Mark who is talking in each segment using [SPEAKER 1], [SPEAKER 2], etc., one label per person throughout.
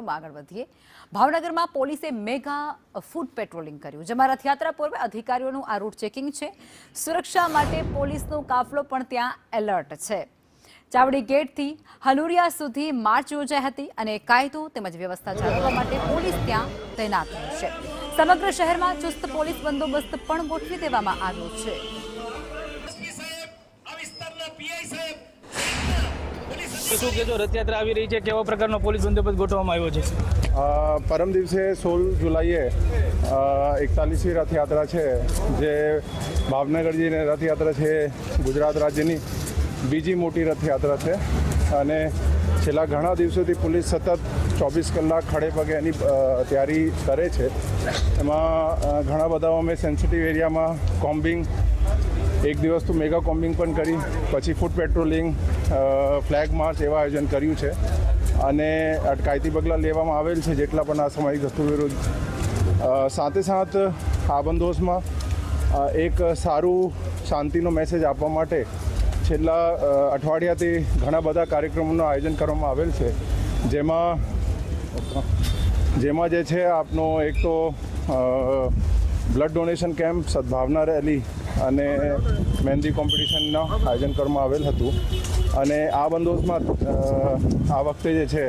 [SPEAKER 1] સમાચારોમાં આગળ વધીએ. ભાવનગરમાં પોલીસે મેગા ફૂડ પેટ્રોલિંગ કર્યું, જેમાં રથયાત્રા પૂર્વે અધિકારીઓનું આ રૂટ ચેકિંગ છે. સુરક્ષા માટે પોલીસનો કાફલો પણ ત્યાં એલર્ટ છે. ચાવડી ગેટથી હલુરિયા સુધી માર્ચ યોજાઈ હતી અને કાયદો તેમજ વ્યવસ્થા જાળવવા માટે પોલીસ ત્યાં તૈનાત રહી છે. સમગ્ર શહેરમાં ચુસ્ત પોલીસ બંદોબસ્ત પણ ગોઠવી દેવામાં આવ્યો છે.
[SPEAKER 2] શું કહેજો, રથયાત્રા આવી રહી છે, કેવા પ્રકારનો પોલીસ બંદોબસ્ત ગોઠવવામાં આવ્યો છે?
[SPEAKER 3] પરમ દિવસે 16 જુલાઈએ 41મી રથયાત્રા છે, જે ભાવનગરની રથયાત્રા છે. ગુજરાત રાજ્યની બીજી મોટી રથયાત્રા છે અને છેલ્લા ઘણા દિવસોથી પોલીસ સતત 24 કલાક ખડે પગે એની તૈયારી કરે છે. એમાં ઘણા બધા અમે સેન્સિટિવ એરિયામાં કોમ્બિંગ, એક દિવસ તો મેગા કોમ્બિંગ પણ કરી, પછી ફૂટ પેટ્રોલિંગ, ફ્લેગ માર્ચ એવા આયોજન કર્યું છે અને અટકાયતી પગલાં લેવામાં આવેલ છે જેટલા પણ અસામાજિક તત્વો વિરુદ્ધ. સાથે સાથ આ બંદોબસ્તમાં એક સારું શાંતિનો મેસેજ આપવા માટે છેલ્લા અઠવાડિયાથી ઘણા બધા કાર્યક્રમોનું આયોજન કરવામાં આવેલ છે, જેમાં જે છે આપનો એક તો બ્લડ ડોનેશન કેમ્પ, સદભાવના રેલી અને મહેંદી કોમ્પિટિશનનું આયોજન કરવામાં આવેલ હતું. અને આ બંદોબસ્તમાં આ વખતે જે છે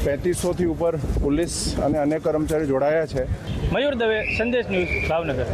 [SPEAKER 3] 3500થી ઉપર પોલીસ અને અન્ય કર્મચારીઓ જોડાયા છે.
[SPEAKER 2] મયુર દવે, સંદેશ ન્યૂઝ, ભાવનગર.